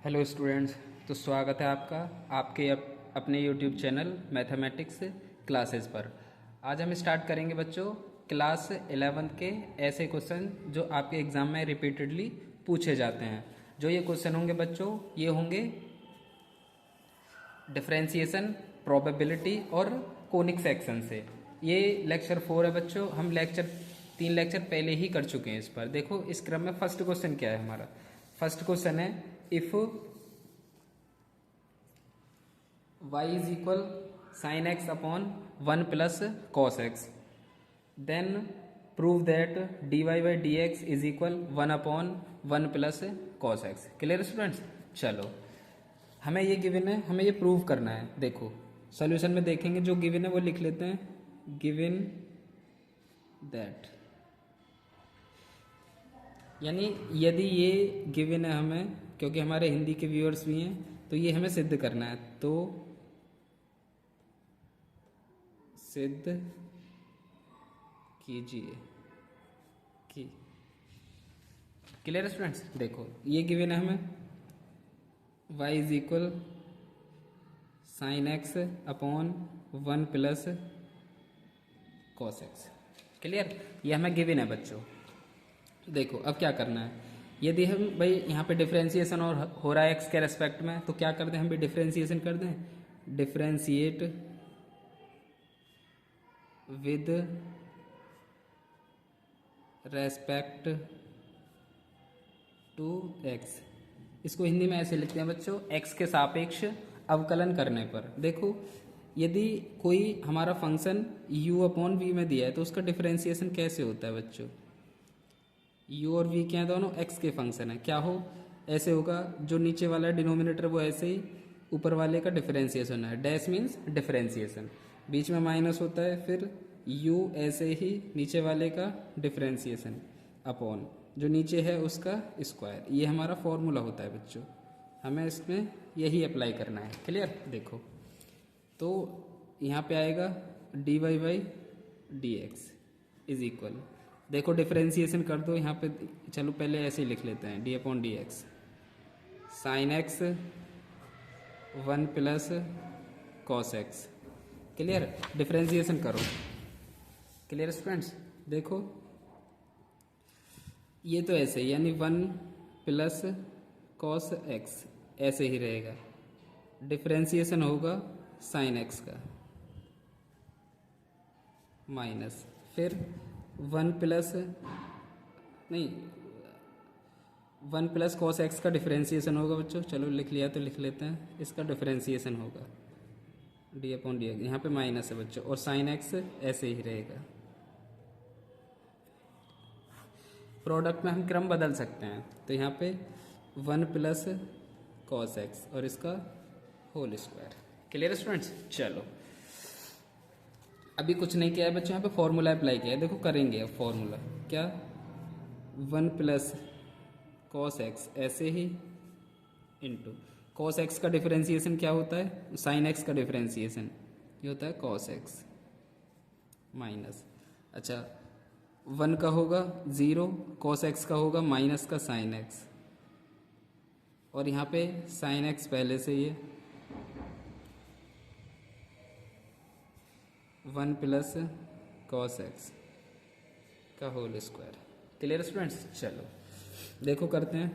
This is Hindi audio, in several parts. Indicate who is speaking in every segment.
Speaker 1: Hello students. तो स्वागत है आपका आपके अपने यूट्यूब चैनल मैथमेटिक्स क्लासेस पर। आज हम स्टार्ट करेंगे बच्चों क्लास 11th के ऐसे क्वेश्चन जो आपके एग्ज़ाम में रिपीटेडली पूछे जाते हैं। जो ये क्वेश्चन होंगे बच्चों, ये होंगे डिफरेंशिएशन, प्रोबेबिलिटी और कोनिक सेक्शन से। ये लेक्चर 4 है बच्चों। हम तीन लेक्चर पहले ही कर चुके हैं इस पर। देखो इस क्रम में फर्स्ट क्वेश्चन क्या है हमारा। फर्स्ट क्वेश्चन है if y is equal sine x upon 1 plus cos x, then prove that dy by d x is equal 1 upon 1 plus cos x. Clear students? चलो हमें ये गिवन है, हमें ये प्रूव करना है। देखो सॉल्यूशन में देखेंगे, जो गिवन है वो लिख लेते हैं। गिवन दैट, यानी यदि ये गिवन है हमें, क्योंकि हमारे हिंदी के व्यूअर्स भी हैं, तो ये हमें सिद्ध करना है। तो सिद्ध कीजिए कि, क्लियर स्टूडेंट्स? देखो ये गिवन है हमें y is equal sine x upon 1 plus cos x. Clear? ये हमें गिवन है बच्चों। देखो अब क्या करना है, यदि हम भाई यहाँ पे डिफ्रेंसिएशन और हो रहा है एक्स के रेस्पेक्ट में, तो क्या कर दें, हम भी डिफ्रेंसिएशन कर दें। Differentiate with respect to x. इसको हिंदी में ऐसे लिखते हैं बच्चों, एक्स के सापेक्ष अवकलन करने पर। देखो यदि कोई हमारा फंक्शन u अपॉन वी में दिया है, तो उसका डिफ्रेंसिएशन कैसे होता है बच्चों। u और v क्या है, दोनों x के फंक्शन है। क्या हो, ऐसे होगा, जो नीचे वाला डिनोमिनेटर वो ऐसे ही ऊपर वाले का डिफरेंशिएशन है। डैश मीन्स डिफरेंशिएशन, बीच में माइनस होता है, फिर u ऐसे ही नीचे वाले का डिफरेंशिएशन अपॉन जो नीचे है उसका स्क्वायर। ये हमारा फॉर्मूला होता है बच्चों, हमें इसमें यही अप्लाई करना है। क्लियर? देखो तो यहाँ पे आएगा dy by d x is equal, देखो डिफरेंशिएशन कर दो यहाँ पे। चलो पहले ऐसे ही लिख लेते हैं, d upon d x sine x 1 plus cos x. Clear? Differentiation करो। Clear students? देखो ये तो ऐसे ही, यानी 1 प्लस कॉस एक्स ऐसे ही रहेगा। डिफरेंशिएशन होगा साइन एक्स का माइनस, फिर 1 प्लस नहीं 1 प्लस कॉस एक्स का डिफरेंशिएशन होगा बच्चों। चलो लिख लिया तो लिख लेते हैं, इसका डिफरेंशिएशन होगा डी अपॉन डी एक्स, यहाँ पे माइनस है बच्चों, और साइन एक्स ऐसे ही रहेगा। प्रोडक्ट में हम क्रम बदल सकते हैं, तो यहाँ पे 1 प्लस कॉस एक्स और इसका होल स्क्वायर। Clear students? चलो अभी कुछ नहीं किया है बच्चों, यहाँ पे फॉर्मूला अप्लाई किया है। देखो करेंगे अब फॉर्मूला क्या, 1 प्लस कॉस एक्स ऐसे ही इंटू कॉस एक्स का डिफरेंशिएशन क्या होता है, साइन एक्स का डिफरेंशिएशन ये होता है कॉस एक्स माइनस, अच्छा 1 का होगा 0, कॉस एक्स का होगा माइनस का साइन एक्स, और यहाँ पे साइन एक्स पहले से ये 1 प्लस कॉस एक्स का होल स्क्वायर। Clear students? चलो देखो करते हैं,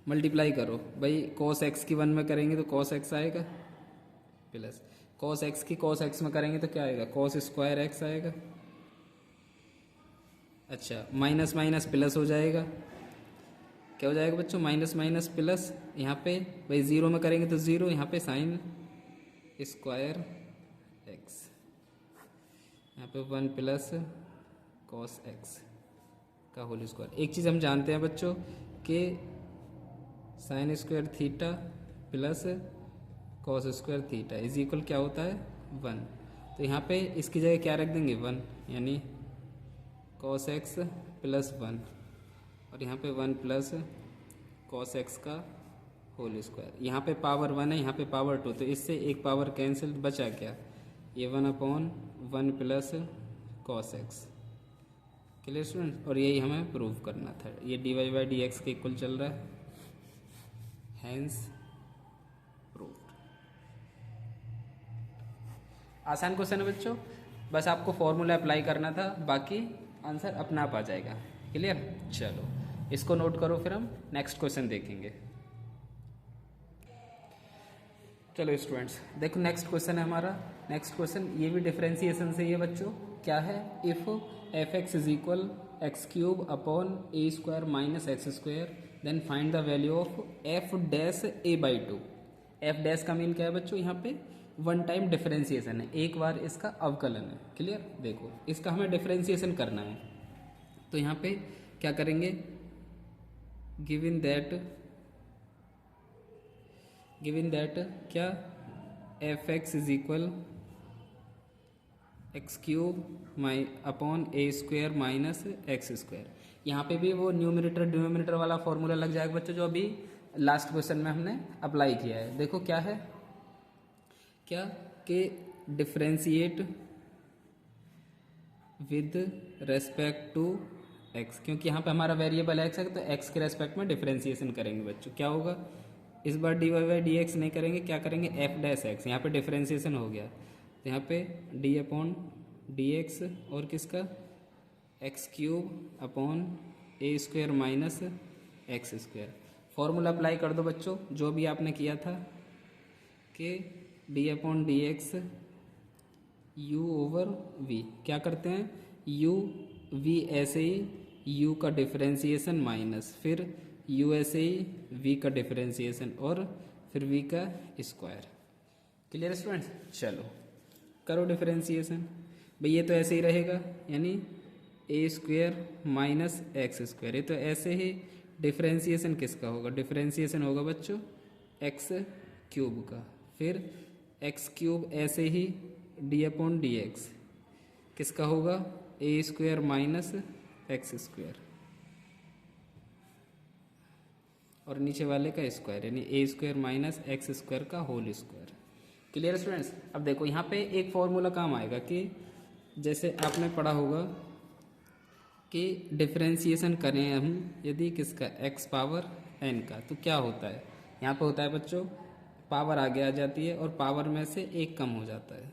Speaker 1: मल्टीप्लाई करो भाई। कॉस एक्स की 1 में करेंगे तो कॉस एक्स आएगा, प्लस कॉस एक्स की कॉस एक्स में करेंगे तो क्या आएगा, कॉस स्क्वायर एक्स आएगा। अच्छा माइनस माइनस प्लस हो जाएगा, क्या हो जाएगा बच्चों, माइनस माइनस प्लस। यहाँ पे भाई 0 में करेंगे तो 0, यहाँ पे साइन स्क्वायर एक्स, यहाँ पे 1 प्लस कॉस एक्स का होल स्क्वायर। एक चीज़ हम जानते हैं बच्चों कि sine square theta plus cos square theta is equal क्या होता है, 1। तो यहाँ पे इसकी जगह क्या रख देंगे, 1, यानी कॉस एक्स प्लस 1, और यहाँ पे 1 प्लस कॉस एक्स का होल स्क्वायर। यहाँ पे पावर 1 है, यहाँ पे पावर 2, तो इससे एक पावर कैंसिल, बचा क्या, ये 1 upon 1 plus cos x. Clear student? और यही हमें प्रूव करना था। ये dy बाई डी एक्स के इक्वल चल रहा है, हैंस प्रूव्ड। आसान क्वेश्चन है बच्चों, बस आपको फॉर्मूला अप्लाई करना था, बाकी आंसर अपना आप आ जाएगा। क्लियर? चलो इसको नोट करो, फिर हम नेक्स्ट क्वेश्चन देखेंगे। चलो स्टूडेंट्स देखो नेक्स्ट क्वेश्चन है हमारा। नेक्स्ट क्वेश्चन ये भी डिफरेंशिएशन से ही है बच्चों। क्या है? If f x is equal x cube upon a square minus x square then find the value of f dash a by two. F dash का मीन क्या है बच्चों? यहाँ पे वन टाइम डिफरेंशिएशन है, एक बार इसका अवकलन है। क्लियर? देखो इसका हमें डिफरेंशिएशन करना है, तो यहाँ पे क्या करेंगे? गिवन दैट क्या F x is equal x cube upon a square minus x square. यहाँ पे भी वो न्यूमरेटर डिनोमिनेटर वाला फॉर्मूला लग जाएगा बच्चों, जो अभी लास्ट क्वेश्चन में हमने अप्लाई किया है। देखो क्या है, क्या कि differentiate with respect to x, क्योंकि यहाँ पे हमारा वेरिएबल एक्स है तो एक्स के रेस्पेक्ट में डिफरेंशिएशन करेंगे बच्चों। क्या होगा? इस बार d y by d x नहीं करेंगे, क्या करेंगे? F dash x. यहाँ पे डिफरेंशिएशन हो गया, तो यहाँ पे डी अपॉन डी एक्स और किसका? X cube upon a square minus x square. Formula apply कर दो बच्चों, जो भी आपने किया था कि d upon d x u over v. क्या करते हैं? यू वी ऐसे ही यू का डिफरेंशिएशन माइनस फिर यू ऐसे ही वी का डिफरेंशिएशन और फिर वी का स्क्वायर। Clear students? चलो करो डिफरेंशिएशन। भाई ये तो ऐसे ही रहेगा, यानी ए स्क्वायर माइनस एक्स स्क्वायर। ये तो ऐसे ही डिफरेंशिएशन किसका होगा? डिफरेंशिएशन होगा बच्चों एक्स क्यूब का। फिर एक्स क्यूब ऐसे ही डी अपॉन डी एक्स किसका होगा? ए स्क्वायर माइनस एक्स स्क्वायर और नीचे वाले का स्क्वायर, यानी ए स्क्वायर माइनस एक्स स्क्वायर का होल स्क्वायर। Clear students? अब देखो यहाँ पे एक फॉर्मूला काम आएगा कि जैसे आपने पढ़ा होगा कि डिफरेंशिएशन करें हम यदि किसका? एक्स पावर एन का, तो क्या होता है? यहाँ पे होता है बच्चों पावर आगे आ जाती है और पावर में से एक कम हो जाता है।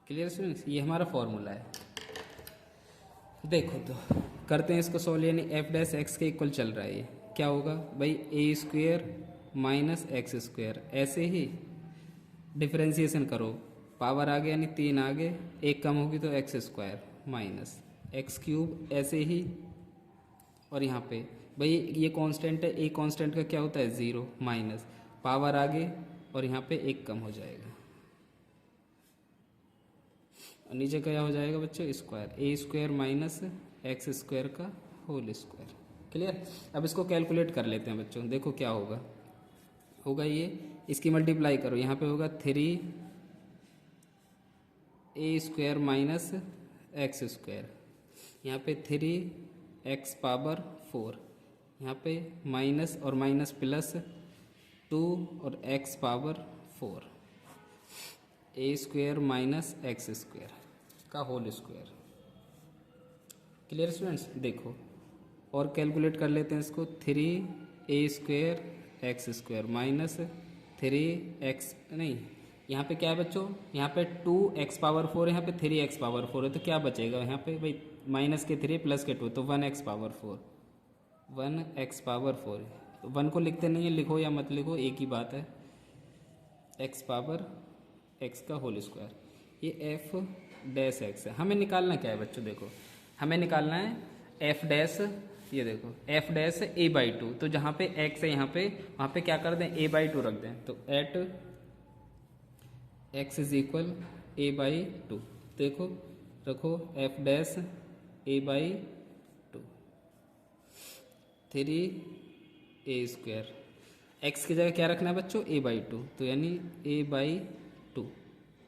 Speaker 1: Clear students? ये हमारा फॉर्मूला है। देखो तो करते हैं इसको सोल्व, यानी एफ डैश एक्स के इक्वल चल रहा है। ये क्या होगा भाई? ए स्क्वायर माइनस एक्स स्क्वायर। ऐसे ही डिफरेंशिएशन करो, पावर आगे यानी 3 आगे, एक कम होगी तो x square minus x cube ऐसे ही। और यहाँ पे भाई ये कांस्टेंट है, ए कांस्टेंट का क्या होता है? 0 माइनस पावर आगे और यहाँ पे एक कम हो जाएगा और नीचे क्या हो जाएगा बच्चों? स्क्वायर। ए स्क्वायर माइनस एक्स स्क्वायर का होल स्क्वायर। क्लियर? अब इसको कैलकुलेट कर लेते हैं बच्चों। देखो क्या होगा ये, इसकी मल्टीप्लाई करो, यहाँ पे होगा 3 a square minus x square, यहाँ पे 3 एक्स पावर 4, यहाँ पे माइनस और माइनस प्लस 2 और x power 4, a square minus x square का होल स्क्वायर। Clear students? देखो और कैलकुलेट कर लेते हैं इसको। 3 a square x square minus 3 x, नहीं यहाँ पे क्या है बच्चों? यहाँ पे 2 एक्स पावर 4, यहाँ पे 3 एक्स पावर 4 है, तो क्या बचेगा यहाँ पे भाई? माइनस के 3 प्लस के 2, तो 1 एक्स पावर 4, 1 एक्स पावर 4। तो 1 को लिखते नहीं है, लिखो या मत लिखो एक ही बात है, एक्स पावर एक्स का होल स्क्वायर। ये एफ डैश एक्स है। हमें निकालना क्या है बच्चों? देखो हमें निकालना है एफ डैश, ये देखो एफ डैश ए बाई 2, तो जहाँ पे एक्स है यहाँ पे, वहाँ पे क्या कर दें? ए बाई 2 रख दें, तो at x is equal a by 2। देखो रखो f dash a by 2, 3 a square, x की जगह क्या रखना है बच्चों? ए बाई 2, तो यानी ए बाई 2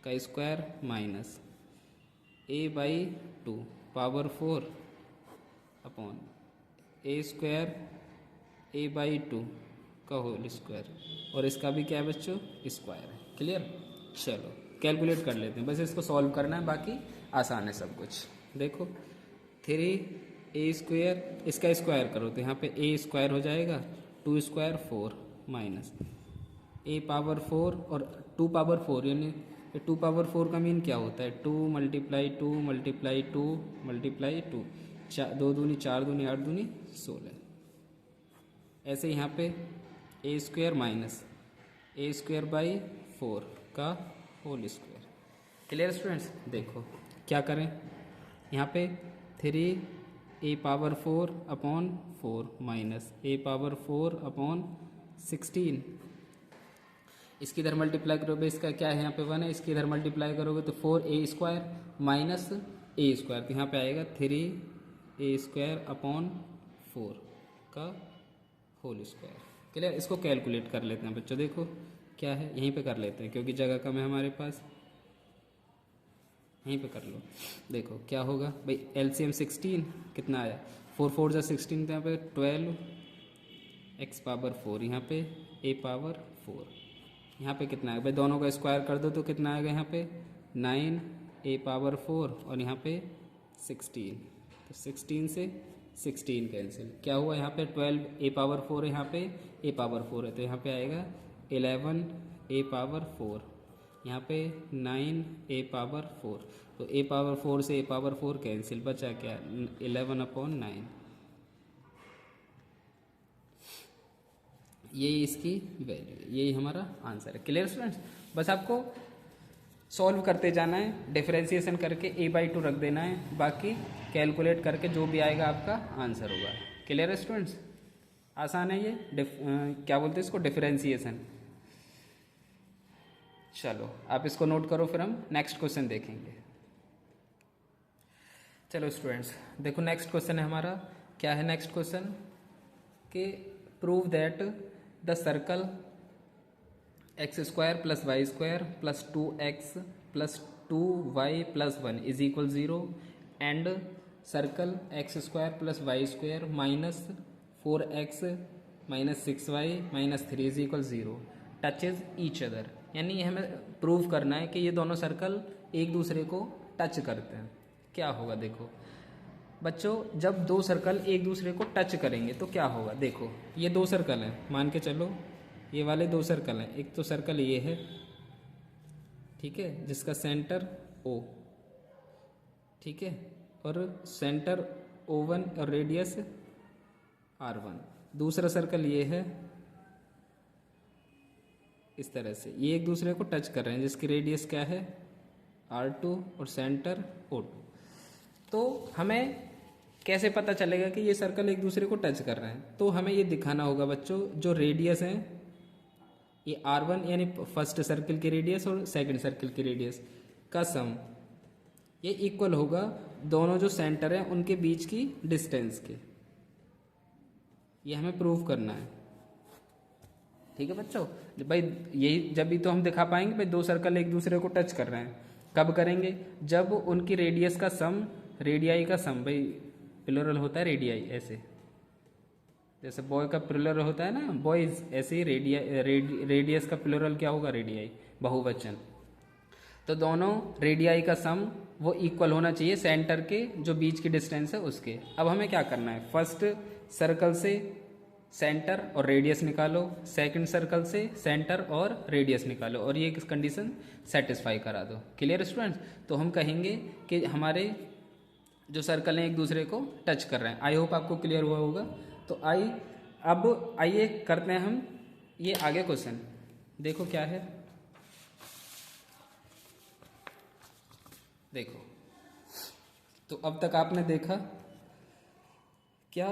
Speaker 1: का square minus A by 2 power 4 upon a square A by 2 का होल स्क्वायर, और इसका भी क्या है बच्चों? स्क्वायर है। क्लियर? चलो कैलकुलेट कर लेते हैं, बस इसको सॉल्व करना है, बाकी आसान है सब कुछ। देखो 3 ए स्क्वायर, इसका स्क्वायर करो तो यहाँ पे ए स्क्वायर हो जाएगा, 2 स्क्वायर 4 माइनस ए पावर 4 और 2 पावर 4 यानी 2 पावर 4 का मीन क्या होता है 2 मल्टीप्लाई 2 मल्टीप्लाई 2 मल्टीप्लाई 2 दो दूनी 4 दूनी 8 दूनी 16। ऐसे यहाँ पे a square minus a square by 4 का होल स्क्वायर। Clear students? देखो क्या करें, यहाँ पे 3 ए पावर 4 अपॉन 4 माइनस ए पावर 4 अपॉन 16। इसकी इधर मल्टीप्लाई करोगे, इसका क्या है यहाँ पे 1 है, इसकी इधर मल्टीप्लाई करोगे तो 4 a square minus a square, तो यहाँ पे आएगा 3 ए स्क्वायर अपॉन 4 का होल स्क्वायर। क्लियर? इसको कैलकुलेट कर लेते हैं बच्चों। देखो क्या है, यहीं पे कर लेते हैं क्योंकि जगह कम है हमारे पास, यहीं पे कर लो। देखो क्या होगा भाई, एलसीएम 16 कितना आया 4 4 जा 16, तो यहाँ पे 12 एक्स पावर 4, यहाँ पे ए पावर 4, यहाँ पे कितना है भाई, दोनों का स्क्वायर कर दो तो कितना आएगा यहाँ पे 9 ए पावर 4 और यहाँ पे 16, तो 16 से 16 कैंसिल, क्या हुआ यहाँ पे 12 ए पावर 4 है, यहाँ पे ए पावर 4 है, तो यहाँ पे आएगा 11 ए पावर 4, यहाँ पे 9 ए पावर 4, तो ए पावर 4 से ए पावर 4 कैंसिल, बचा क्या 11 अपॉन 9। यही इसकी वैल्यू, यही हमारा आंसर है। Clear students? बस आपको सॉल्व करते जाना है, डिफरेंशिएशन करके a/2 रख देना है, बाकी कैलकुलेट करके जो भी आएगा आपका आंसर होगा। क्लियर है स्टूडेंट्स? आसान है ये, क्या बोलते हैं इसको, डिफरेंशिएशन। चलो आप इसको नोट करो, फिर हम नेक्स्ट क्वेश्चन देखेंगे। चलो स्टूडेंट्स देखो, नेक्स्ट क्वेश्चन है हमारा, क्या है नेक्स्ट क्वेश्चन कि prove that the circle x square plus y square plus 2x plus 2y plus 1 is equal 0 and circle x square plus y square minus 4x minus 6y minus 3 is equal 0 touches each other. यानी हमें प्रूव करना है कि ये दोनों सर्कल एक दूसरे को टच करते हैं। क्या होगा देखो बच्चों, जब दो सर्कल एक दूसरे को टच करेंगे तो क्या होगा। देखो ये दो सर्कल हैं, मान के चलो ये वाले दो सर्कल हैं, एक तो सर्कल ये है, ठीक है, जिसका सेंटर O, ठीक है, और सेंटर O1 और रेडियस R1। दूसरा सर्कल ये है, इस तरह से ये एक दूसरे को टच कर रहे हैं, जिसकी रेडियस क्या है R2 और सेंटर O2। तो हमें कैसे पता चलेगा कि ये सर्कल एक दूसरे को टच कर रहे हैं, तो हमें ये दिखाना होगा बच्चों, जो रेडियस है ये R1 यानी फर्स्ट सर्कल की रेडियस और सेकंड सर्कल की रेडियस का सम, ये इक्वल होगा दोनों जो सेंटर हैं उनके बीच की डिस्टेंस के। ये हमें प्रूव करना है, ठीक है बच्चों। भाई यही जब भी तो हम दिखा पाएंगे भाई दो सर्कल एक दूसरे को टच कर रहे हैं, कब करेंगे, जब उनकी रेडियस का सम, रेडियाई का सम, भाई प्लुरल होता है रेडियाई, ऐसे जैसे बॉय का प्लुरल होता है ना बॉयज, ऐसे ही रेडियस का प्लुरल क्या होगा रेडियाई, बहुवचन। तो दोनों रेडियाई का सम वो इक्वल होना चाहिए सेंटर के जो बीच की डिस्टेंस है उसके। अब हमें क्या करना है, फर्स्ट सर्कल से सेंटर और रेडियस निकालो, सेकंड सर्कल से सेंटर और रेडियस निकालो, और ये कंडीशन सेटिस्फाई करा दो। Clear students? तो हम कहेंगे कि हमारे जो सर्कल हैं एक दूसरे को टच कर रहे हैं। आई होप आपको क्लियर हुआ होगा। तो अब आइए करते हैं हम ये आगे क्वेश्चन। देखो क्या है, देखो तो अब तक आपने देखा क्या,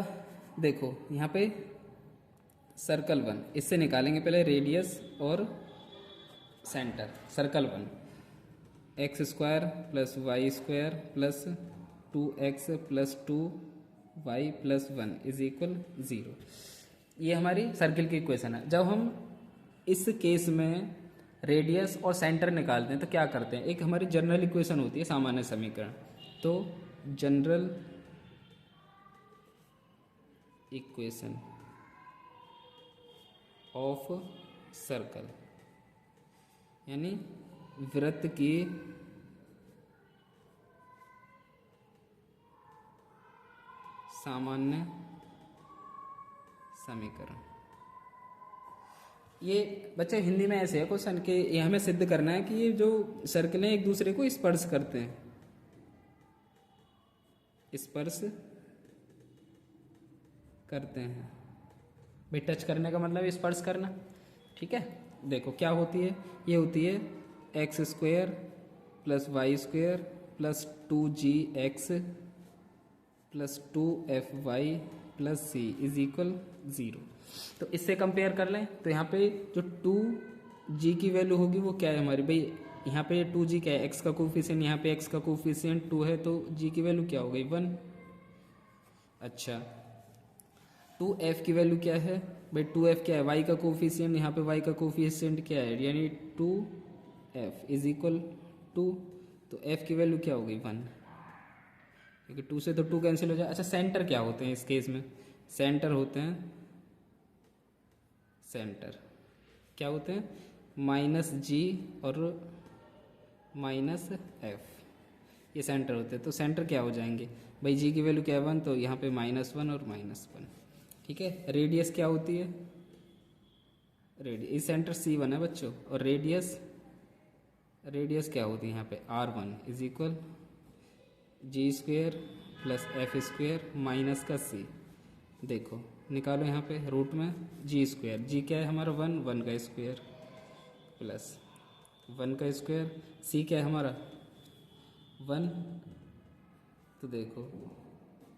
Speaker 1: देखो यहाँ पे सर्कल 1, इससे निकालेंगे पहले रेडियस और centre. Circle 1 x square plus y square plus 2x plus 2y plus 1 is equal 0। ये हमारी सर्किल की इक्वेशन है। जब हम इस केस में रेडियस और सेंटर निकालते हैं तो क्या करते हैं, एक हमारी जनरल इक्वेशन होती है, सामान्य समीकरण। तो जनरल इक्वेशन ऑफ सर्कल यानी वृत्त की सामान्य समीकरण। ये बच्चे हिंदी में ऐसे है क्वेश्चन कि ये हमें सिद्ध करना है कि ये जो सर्कल हैं एक दूसरे को स्पर्श करते हैं, स्पर्श करते हैं। भाई टच करने का मतलब स्पर्श करना, ठीक है। देखो क्या होती है, ये होती है x square plus y square plus 2gx plus 2fy plus c is equal 0। तो इससे कंपेयर कर लें तो यहाँ पे जो 2g की वैल्यू होगी वो क्या है हमारी, भाई यहाँ पे 2g क्या है, x का कोफिशिएंट, यहाँ पे x का कोफिशिएंट 2 है, तो g की वैल्यू क्या हो गई 1। अच्छा 2f की वैल्यू क्या है, भाई 2f क्या है, y का कोफिशिएंट, यहाँ पे y का कोफिशिएंट क्या है, यानी 2f इज इक्वल 2, तो f की वैल्यू क्या हो गई 1, क्योंकि 2 से तो 2 कैंसिल हो जाए। अच्छा सेंटर क्या होते हैं इस केस में, सेंटर होते हैं, सेंटर क्या होते हैं -g और -f, ये सेंटर होते हैं। तो सेंटर क्या हो जाएंगे भाई, g की वैल्यू क्या है 1, तो यहाँ पे -1 और -1, ठीक है। रेडियस क्या होती है, रेडियस सेंटर C1 है बच्चों, और रेडियस क्या होती है यहाँ पे R1 is equal g square plus f square minus का c। देखो निकालो यहाँ पे रूट में g स्क्वेयर, g क्या है हमारा 1 का स्क्वेयर प्लस 1 का स्क्वेयर, c क्या है हमारा 1, तो देखो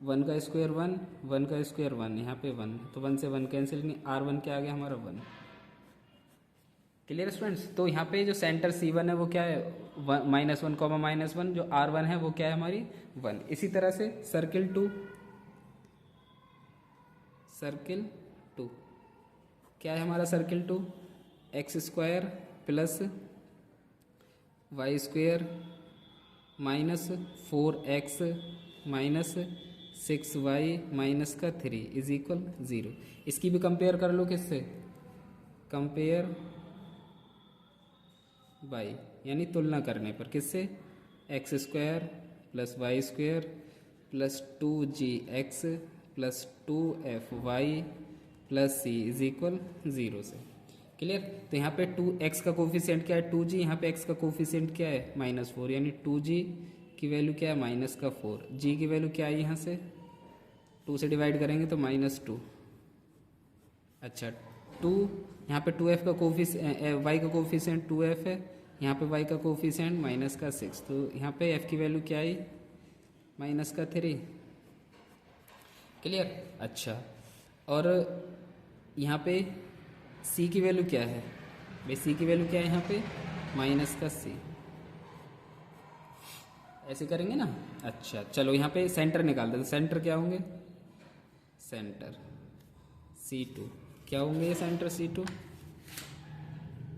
Speaker 1: 1 का स्क्वायर 1 का स्क्वायर 1, यहाँ पे 1, तो 1 से 1 कैंसिल, नहीं R1 क्या आ गया हमारा 1। क्लियर स्टूडेंट्स, तो यहाँ पे जो सेंटर C1 है वो क्या है -1 कॉमा -1, जो R1 है वो क्या है हमारी 1। इसी तरह से सर्किल 2 क्या है हमारा circle 2, x square plus y square minus 4x minus 6y minus का 3 इज इक्वल 0। इसकी भी कंपेयर कर लो किससे, कंपेयर बाई यानी तुलना करने पर, किससे, x square plus y square plus 2gx plus 2fy plus c is equal 0 से। क्लियर, तो यहाँ पे 2x का कोफिशिएंट क्या है 2g, यहाँ पे x का कोफिशिएंट क्या है -4, यानी 2g की वैल्यू क्या है -4, g की वैल्यू क्या है यहाँ से 2 से डिवाइड करेंगे तो -2। अच्छा 2 यहाँ पे 2f का कोफिशिएंट, y का कोफिशिएंट 2f है, यहाँ पे y का कोफिशिएंट -6, तो यहाँ पे f की वैल्यू क्या आई -3। क्लियर, अच्छा और यहाँ पे c की वैल्यू क्या है भाई, c की वैल्यू क्या है यहाँ पे -c, ऐसे करेंगे ना। अच्छा चलो यहाँ पे सेंटर निकाल देते, सेंटर क्या होंगे, सेंटर C2 क्या होंगे, ये सेंटर C2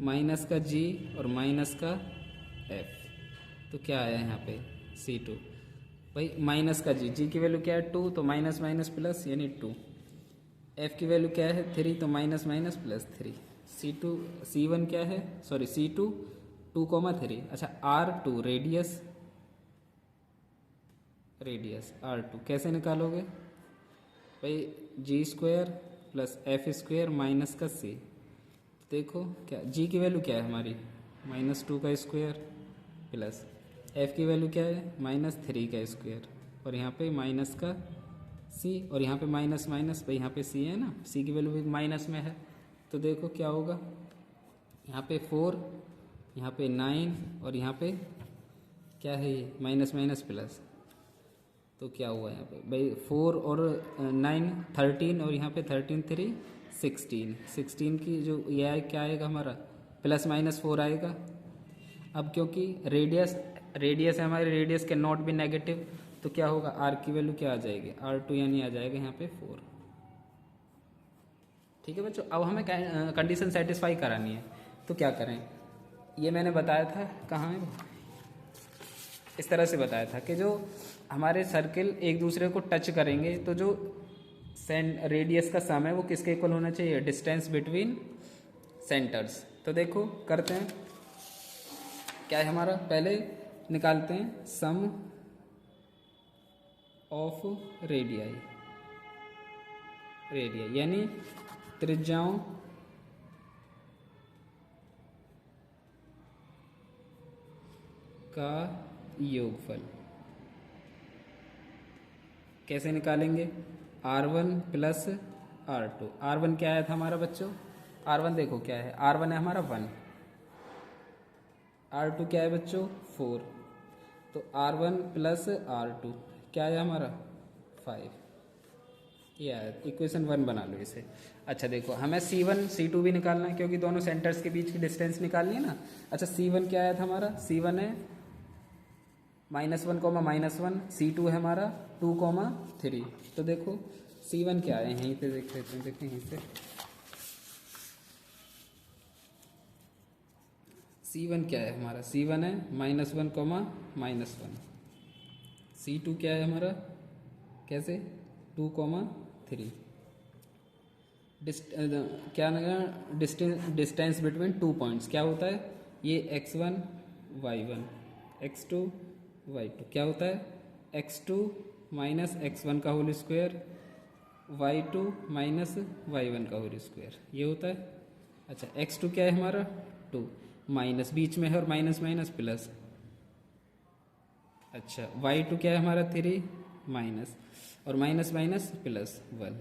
Speaker 1: माइनस का G और माइनस का F, तो क्या आया यहाँ पे C2 भाई माइनस का G की वैल्यू क्या है 2, तो माइनस माइनस प्लस यानी 2, F की वैल्यू क्या है 3, तो माइनस माइनस प्लस 3, C1 क्या है सॉरी C2 2,3। अच्छा R2 रेडियस R2 कैसे निकालोगे भाई, G square plus F square minus का C, देखो क्या G की वैल्यू क्या है हमारी -2 का स्क्वायर प्लस F की वैल्यू क्या है -3 का स्क्वायर, और यहाँ पे माइनस का C, और यहाँ पे माइनस माइनस भाई यहाँ पे C है ना, C की वैल्यू भी माइनस में है, तो देखो क्या होगा, यहाँ पे 4, यहाँ पे 9, और यहाँ पे क्या है ये माइनस माइनस प्लस, तो क्या हुआ यहाँ पे भाई 4 और 9 13, और यहाँ पे 13 3 16 की जो ये आए क्या आएगा हमारा +-4 आएगा। अब क्योंकि रेडियस है हमारे, रेडियस के नॉट भी नेगेटिव, तो क्या होगा R की वैल्यू क्या आ जाएगी R2 यानी आ जाएगा यहाँ पे 4। ठीक है बच्चों, अब हमें कंडीशन सेटिस्फाई करानी है, तो क्या करें, ये मैंने बताया था कहाँ है, इस तरह से बताया था कि जो हमारे सर्किल एक दूसरे को टच करेंगे तो जो रेडियस का सम है वो किसके इक्वल होना चाहिए, डिस्टेंस बिटवीन सेंटर्स। तो देखो करते हैं क्या है हमारा, पहले निकालते हैं सम ऑफ रेडियाई यानी त्रिज्याओं का योगफल कैसे निकालेंगे? R1 plus R2। R1 क्या आया था हमारा बच्चों? R1 देखो क्या है, R1 है हमारा 1, R2 क्या है बच्चों? 4। तो R1 प्लस R2 क्या है हमारा? 5। ये आया, इक्वेशन 1 बना लो इसे। अच्छा देखो, हमें C1 C2 भी निकालना है क्योंकि दोनों सेंटर्स के बीच की डिस्टेंस निकालनी है ना। अच्छा C1 क्या आया था हमारा? C1 है -1, -1। C2 है हमारा 2, 3। तो देखो C1 क्या है, यहीं पे देख लेते हैं, देखो यहीं से C1 क्या है हमारा? C1 है -1, -1। C2 क्या है हमारा? कैसे? 2, 3। क्या लगा? डिस्टेंस बिटवीन 2 पॉइंट्स क्या होता है? ये x1 y1 x2 y2 क्या होता है? x2 माइनस x1 का whole square y2 minus y1 का होल स्क्वायर, ये होता है। अच्छा x2 क्या है हमारा? 2, माइनस बीच में है और माइनस माइनस प्लस। अच्छा y2 क्या है हमारा? 3, माइनस और माइनस माइनस प्लस 1।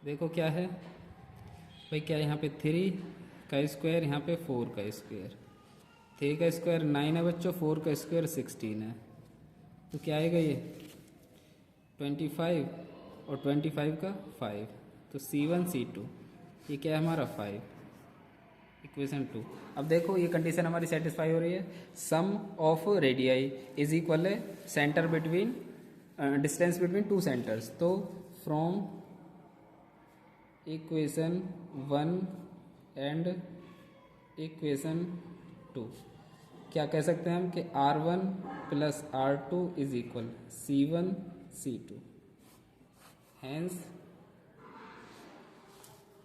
Speaker 1: देखो क्या है भाई, क्या यहाँ पे 3 का स्क्वायर, यहाँ पे 4 का स्क्वायर। 3 का स्क्वायर 9 है बच्चों, 4 का स्क्वायर 16 है। तो क्या आएगा ये? 25 और 25 का 5। तो C1 C2 ये क्या है हमारा? 5, इक्वेशन 2। अब देखो ये कंडीशन हमारी सेटिस्फाई हो रही है। Sum of radii is equal है centre between distance between 2 centres. तो फ्रॉम इक्वेशन 1 एंड इक्वेशन 2 क्या कह सकते हैं हम कि R1 plus R2 is equal C1 C2। Hence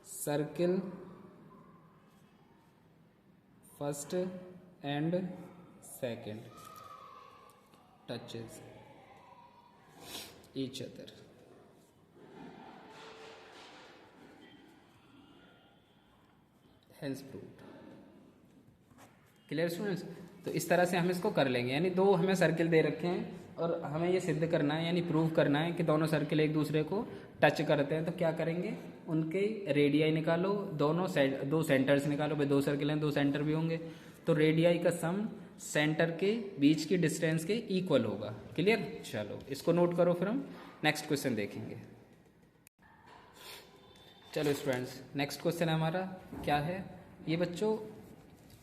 Speaker 1: circle first and second touches each other. Hence proved. Clear students? तो इस तरह से हम इसको कर लेंगे, यानी दो हमें सर्किल दे रखे हैं और हमें ये सिद्ध करना है, यानी प्रूव करना है कि दोनों सर्किल एक दूसरे को टच करते हैं। तो क्या करेंगे? उनके रेडियाई निकालो, दोनों दो सेंटर्स निकालो। भाई दो सर्किल हैं, दो सेंटर भी होंगे, तो रेडियाई का सम सेंटर के बीच की डिस्टेंस के इक्वल होगा। क्लियर? चलो इसको नोट करो, फिर हम नेक्स्ट क्वेश्चन देखेंगे। चलो स्टूडेंट्स, नेक्स्ट क्वेश्चन हमारा क्या है? ये बच्चों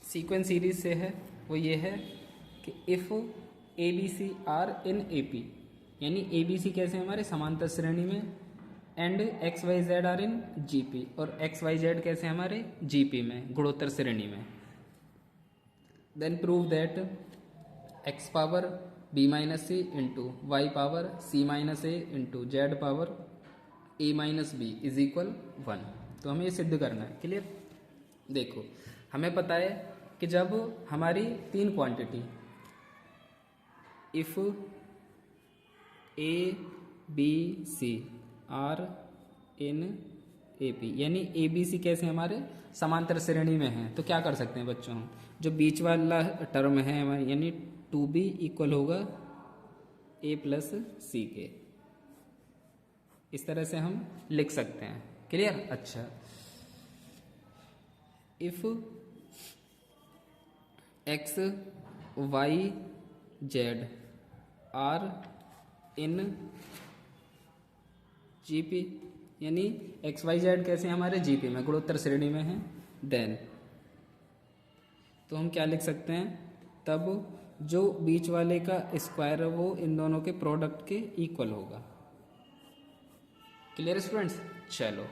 Speaker 1: सीक्वेंस सीरीज से है। वो ये है कि if a b c are in AP, यानी ए बी सी कैसे हमारे समांतर श्रेणी में, and x y z are in GP, और एक्स वाई जेड कैसे हमारे जी पी में, गुणोत्तर श्रेणी में। Then prove that x power b minus c into y power c minus a into z power a minus b is equal 1। तो हमें ये सिद्ध करना है। क्लियर? देखो हमें पता है कि जब हमारी तीन quantity if a b c are in AP, यानी ए बी सी कैसे हमारे समांतर श्रेणी में हैं, तो क्या कर सकते हैं बच्चों हम? जो बीच वाला टर्म है हमारी, यानी 2b इक्वल होगा a प्लस सी के, इस तरह से हम लिख सकते हैं। क्लियर? अच्छा, if x y z are in GP, यानी एक्स वाई जेड कैसे हमारे जीपी में, गुणोत्तर श्रेणी में हैं, देन तो हम क्या लिख सकते हैं? तब जो बीच वाले का स्क्वायर है वो इन दोनों के प्रोडक्ट के इक्वल होगा। Clear students? चलो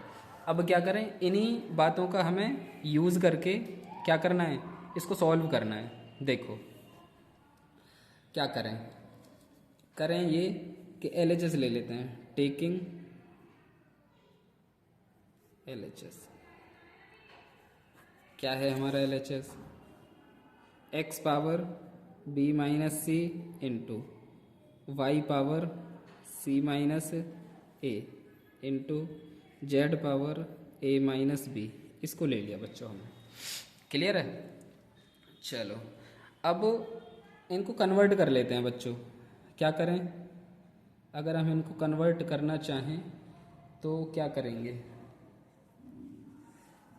Speaker 1: अब क्या करें, इन्हीं बातों का हमें यूज़ करके क्या करना है, इसको सॉल्व करना है। देखो क्या करें ये कि LHS ले लेते हैं, टेकिंग LHS। क्या है हमारा LHS? X power b minus c into y power c minus a into z power a minus b, इसको ले लिया बच्चों हमने। क्लियर है? चलो अब इनको कन्वर्ट कर लेते हैं बच्चों। क्या करें, अगर हम इनको कन्वर्ट करना चाहें तो क्या करेंगे,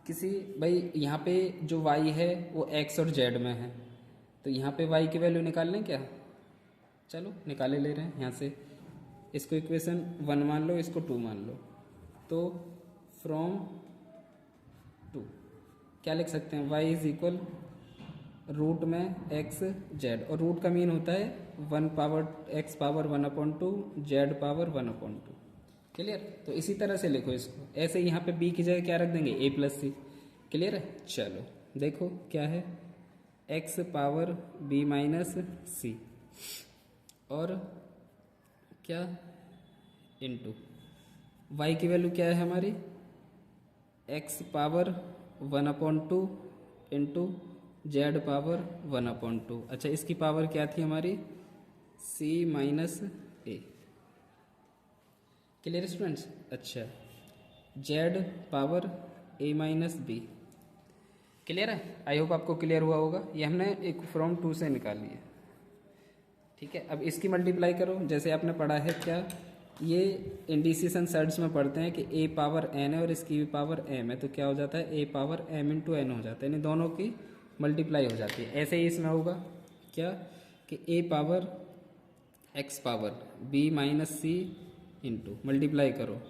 Speaker 1: किसी भाई यहाँ पे जो y है वो x और z में है, तो यहाँ पे y की वैल्यू निकाल लें क्या? चलो निकाले ले रहे हैं यहाँ से। इसको इक्वेशन 1 मान लो, इसको 2 मान लो, तो फ्रॉम 2 क्या लिख सकते हैं, y इज इक्वल रूट में x z, और रूट का मीन होता है 1 power x power 1/2 z power 1/2। Clear? तो इसी तरह से लिखो इसको। ऐसे यहाँ पे b की जगह क्या रख देंगे, a प्लस सी। क्लियर है? चलो देखो क्या है, x पावर b माइनस सी और क्या इंटू y की वैल्यू क्या है हमारी, x power 1/2 into z power 1/2। अच्छा, इसकी पावर क्या थी हमारी, c minus a. Clear students? अच्छा, z power a minus b. Clear है? आई होप आपको क्लियर हुआ होगा। ये हमने एक फ्रॉम 2 से निकाल लिया। ठीक है, अब इसकी मल्टीप्लाई करो, जैसे आपने पढ़ा है क्या, ये इंडिसिएशन सर्ट्स में पढ़ते हैं कि a पावर n है और इसकी भी पावर m है, तो क्या हो जाता है, a power m into n हो जाता है, यानी दोनों की मल्टीप्लाई हो जाती है। ऐसे ही इसमें होगा क्या कि a power x power b minus c into multiply करो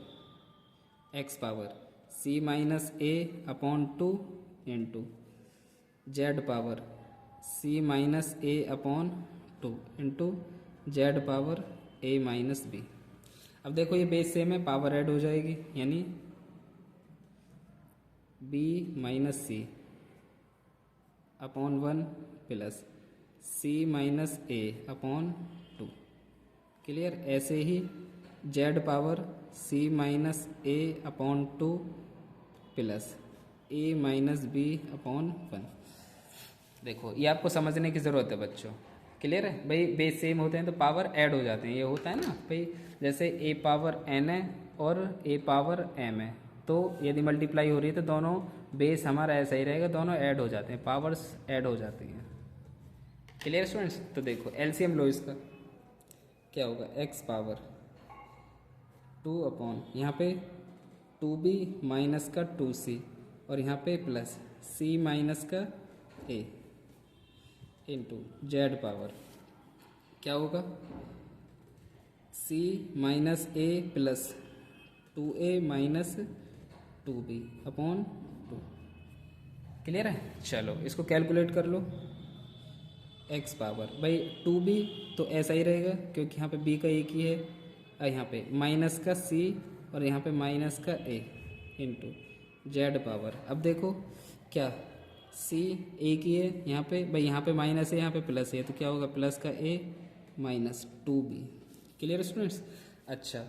Speaker 1: x power c minus a upon 2 into z power c minus a upon 2 into z power a minus b. अब देखो ये बेस सेम है, पावर ऐड हो जाएगी, यानी b minus c upon 1 plus c minus a upon 2। Clear? ऐसे ही z power c minus a upon 2 plus a minus B upon 1। देखो ये आपको समझने की ज़रूरत है बच्चों। क्लियर है भाई? बेस सेम होते हैं तो पावर ऐड हो जाते हैं, ये होता है ना भाई, जैसे a पावर n है और a पावर m है, तो यदि मल्टीप्लाई हो रही है तो दोनों बेस हमारा ऐसा ही रहेगा, दोनों ऐड हो जाते हैं, पावर्स ऐड हो जाती हैं। Clear students? तो देखो एलसीएम लो इसका, क्या होगा, x पावर 2 अपॉन यहाँ पे 2b माइनस का 2c और यहाँ पे प्लस c माइनस का a इंटू जेड पावर क्या होगा, c minus a plus 2a minus 2b upon 2। Clear है? चलो इसको कैलकुलेट कर लो। x पावर भाई 2b तो ऐसा ही रहेगा क्योंकि यहाँ पे b का एक ही है, और यहाँ पे माइनस का c और यहाँ पे माइनस का a इंटू जेड पावर। अब देखो क्या c एक ही है, यहाँ पे भाई यहाँ पे माइनस है, यहाँ पे प्लस है, तो क्या होगा, प्लस का a minus 2b। Clear students? अच्छा,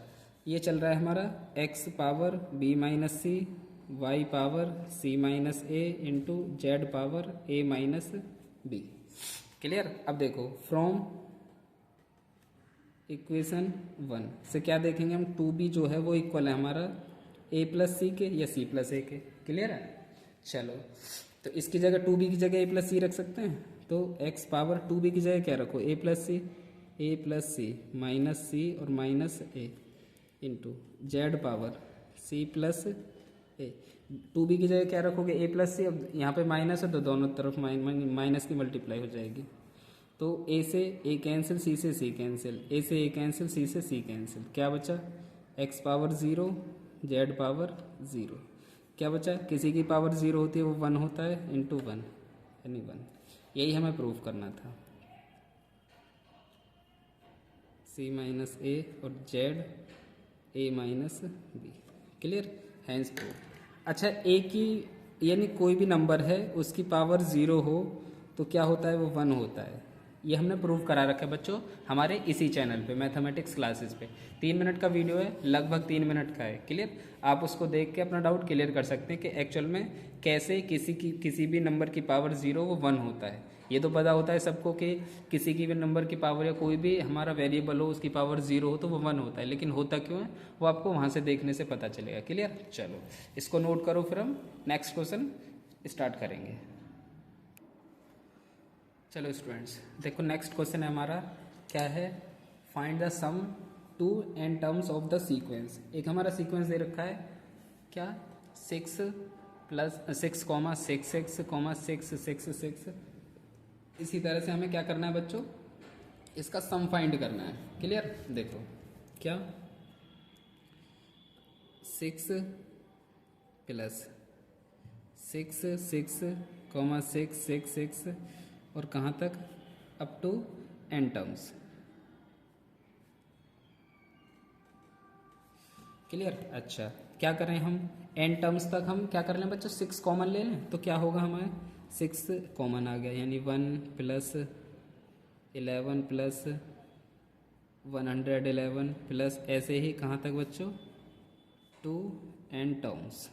Speaker 1: ये चल रहा है हमारा x power b minus c, y power c minus a into z power a minus b। Clear? अब देखो फ्रॉम इक्वेशन 1 से क्या देखेंगे हम, 2b जो है वो इक्वल है हमारा a प्लस सी के या c प्लस a के। क्लियर है? चलो तो इसकी जगह 2b की जगह a प्लस सी रख सकते हैं, तो x पावर 2b की जगह क्या रखो, a प्लस सी माइनस सी और minus a into z power c plus a। 2b की जगह क्या रखोगे, a प्लस सी। अब यहाँ पे माइनस है तो दोनों तरफ माइनस की मल्टीप्लाई हो जाएगी, तो a से a कैंसिल, c से c कैंसिल, a से a कैंसिल, c से c कैंसिल, क्या बचा, x पावर 0 z पावर 0। क्या बचा, किसी की पावर 0 होती है वो 1 होता है, इंटू 1 यानी 1। यही हमें प्रूव करना था, c माइनस a और z a minus b। Clear? Hence prove. अच्छा, a की यानी कोई भी नंबर है उसकी पावर 0 हो तो क्या होता है, वो 1 होता है। ये हमने प्रूव करा रखा है बच्चों हमारे इसी चैनल पे, मैथमेटिक्स क्लासेस पे। 3 मिनट का वीडियो है, लगभग 3 मिनट का है। क्लियर? आप उसको देख के अपना डाउट क्लियर कर सकते हैं कि एक्चुअल में कैसे किसी भी नंबर की पावर 0 वो 1 होता है। ये तो पता होता है सबको कि किसी की भी नंबर की पावर या कोई भी हमारा वेरिएबल हो उसकी पावर 0 हो तो वो 1 होता है, लेकिन होता क्यों है वो आपको वहाँ से देखने से पता चलेगा। क्लियर? चलो इसको नोट करो, फिर हम नेक्स्ट क्वेश्चन स्टार्ट करेंगे। चलो स्टूडेंट्स देखो, नेक्स्ट क्वेश्चन है हमारा, क्या है, find the sum to n terms of the sequence. एक हमारा सीक्वेंस दे रखा है, क्या, 6+6,6,6,6,6। इसी तरह से हमें क्या करना है बच्चों, इसका सम फाइंड करना है। क्लियर, देखो क्या, 6+6,6,6,6 और कहाँ तक, up to n terms. Clear, अच्छा क्या करें हम, एन टर्म्स तक हम क्या कर लें बच्चों, 6 कॉमन ले लें, तो क्या होगा हमारे 6 कॉमन आ गया, यानी 1 + 11 + 111 प्लस ऐसे ही कहाँ तक बच्चों, 2n टर्म्स।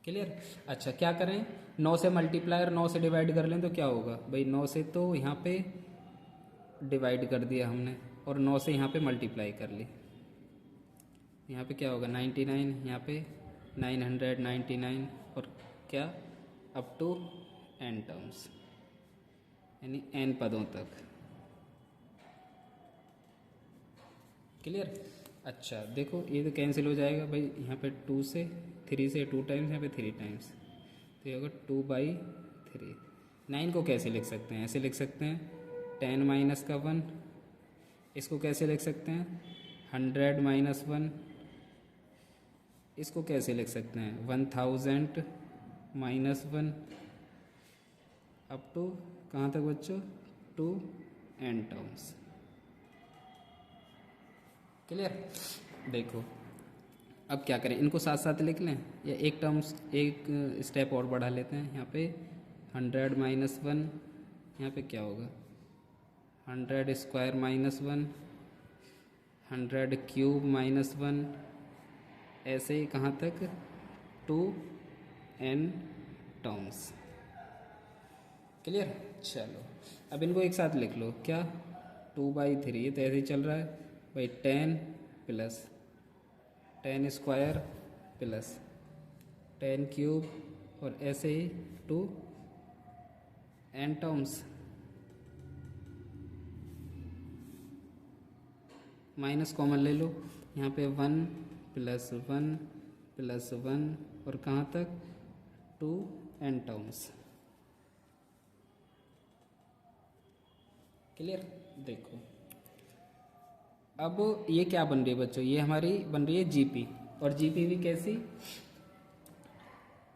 Speaker 1: क्लियर, अच्छा क्या करें, 9 से मल्टीप्लाई और 9 से डिवाइड कर लें तो क्या होगा भाई, 9 से तो यहाँ पे डिवाइड कर दिया हमने और 9 से यहाँ पे मल्टीप्लाई कर ली, यहाँ पे क्या होगा 99, यहाँ पे 999 और क्या, अप टू n टर्म्स, यानी n पदों तक। क्लियर, अच्छा देखो ये तो कैंसिल हो जाएगा भाई, यहाँ पे 2 से 3 से 2 टाइम्स, यहाँ पे 3 टाइम्स, तो ये होगा 2/3। 9 को कैसे लिख सकते हैं, ऐसे लिख सकते हैं 10 माइनस का 1, इसको कैसे लिख सकते हैं 100 माइनस 1, इसको कैसे लिख सकते हैं 1000 माइनस 1, अप टू कहाँ तक बच्चों, 2n टर्म्स। क्लियर, देखो अब क्या करें, इनको साथ साथ लिख लें या एक टर्म्स एक स्टेप और बढ़ा लेते हैं, यहाँ पे 100 माइनस 1, यहाँ पे क्या होगा 100 स्क्वायर माइनस 1, 100 क्यूब माइनस 1, ऐसे ही कहाँ तक 2n टर्म्स। क्लियर, चलो अब इनको एक साथ लिख लो, क्या 2/3, ये तो ऐसे ही चल रहा है भाई, 10 + 10 स्क्वायर + 10 क्यूब और ऐसे ही 2n टर्म्स, माइनस कॉमन ले लो, यहाँ पे 1 + 1 + 1 और कहाँ तक 2n टर्म्स। क्लियर, देखो अब ये क्या बन रही है बच्चों, ये हमारी बन रही है जीपी, और जीपी भी कैसी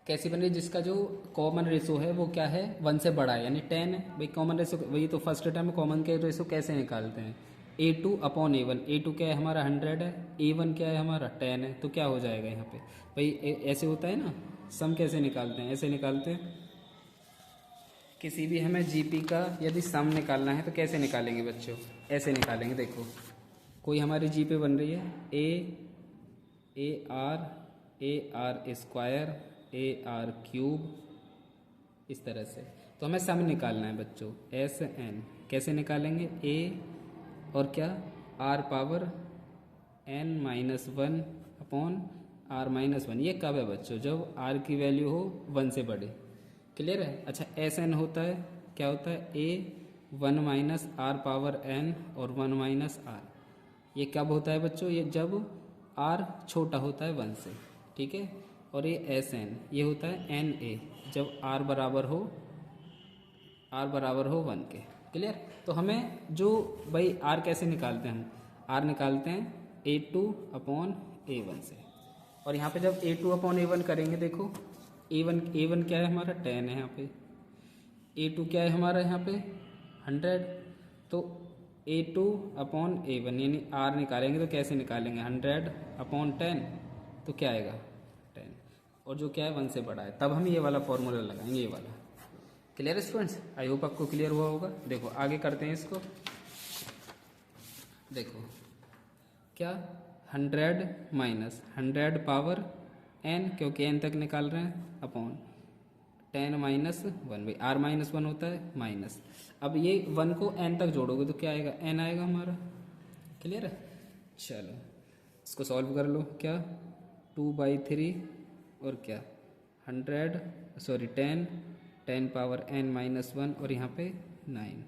Speaker 1: कैसी बन रही है, जिसका जो कॉमन रेशो है वो क्या है 1 से बड़ा है, यानी 10 है भाई, कॉमन रेशो वही तो फर्स्ट टर्म में कॉमन के रेशो कैसे निकालते हैं, A2/A1, A2 क्या है हमारा 100 है, A1 क्या है हमारा 10 है, तो क्या हो जाएगा यहाँ पे भाई, ऐसे होता है ना, सम कैसे निकालते हैं, ऐसे निकालते हैं, किसी भी हमें जीपी का यदि सम निकालना है तो कैसे निकालेंगे बच्चों, ऐसे निकालेंगे। देखो कोई हमारी जीपी बन रही है AR स्क्वायर AR क्यूब, इस तरह से, तो हमें सम निकालना है बच्चों, SN कैसे निकालेंगे, A और क्या R पावर n-1/r-1, ये कब है बच्चों, जब R की वैल्यू हो 1 से बड़ी। क्लियर है, अच्छा SN होता है, क्या होता है A1 - R पावर n और 1 - R, ये कब होता है बच्चों, ये जब R छोटा होता है 1 से, ठीक है, और ये SN ये होता है NA जब R बराबर हो 1 के। क्लियर, तो हमें जो भाई R कैसे निकालते हैं, हम R निकालते हैं A2/A1 से, और यहाँ पे जब A2/A1 करेंगे, देखो A1 क्या है हमारा 10 है, यहाँ पे A2 क्या है हमारा यहाँ पे 100, तो A2/A1 यानी R निकालेंगे तो कैसे निकालेंगे 100/10, तो क्या आएगा 10, और जो क्या है 1 से बड़ा है, तब हम ये वाला फॉर्मूला लगाएंगे, ये वाला। क्लियर है स्टूडेंट्स, आई होप आपको क्लियर हुआ होगा। देखो आगे करते हैं इसको, देखो क्या 100 माइनस 100 पावर n, क्योंकि n तक निकाल रहे हैं, अपॉन 10 - 1 भाई, R-1 होता है माइनस, अब ये 1 को n तक जोड़ोगे तो क्या आएगा, n आएगा हमारा। क्लियर है, चलो इसको सॉल्व कर लो, क्या 2/3 और क्या 10 10⁻n-1 और यहाँ पे 9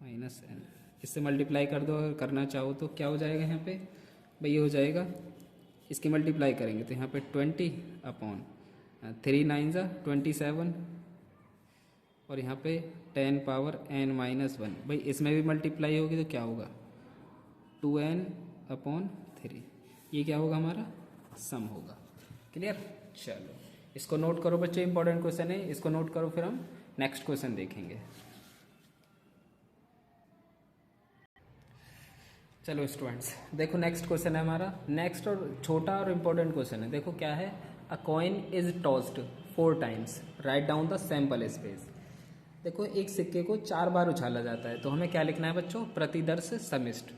Speaker 1: -n। इससे मल्टीप्लाई कर दो, अगर करना चाहो तो क्या हो जाएगा यहाँ पे भाई, ये हो जाएगा, इसकी मल्टीप्लाई करेंगे तो यहाँ पे 20/3 9 27 और यहाँ पे 10⁻n-1। भाई इसमें भी मल्टीप्लाई होगी तो क्या होगा 2n/3। ये क्या होगा हमारा सम होगा। क्लियर। चलो इसको नोट करो बच्चे, इंपॉर्टेंट क्वेश्चन है, इसको नोट करो, फिर हम नेक्स्ट क्वेश्चन देखेंगे। चलो स्टूडेंट्स देखो नेक्स्ट क्वेश्चन है हमारा, नेक्स्ट और छोटा और इम्पोर्टेंट क्वेश्चन है। देखो क्या है, अ coin is tossed 4 times, write down the sample space. देखो एक सिक्के को 4 बार उछाला जाता है, तो हमें क्या लिखना है बच्चों, प्रतिदर्श समिष्ट।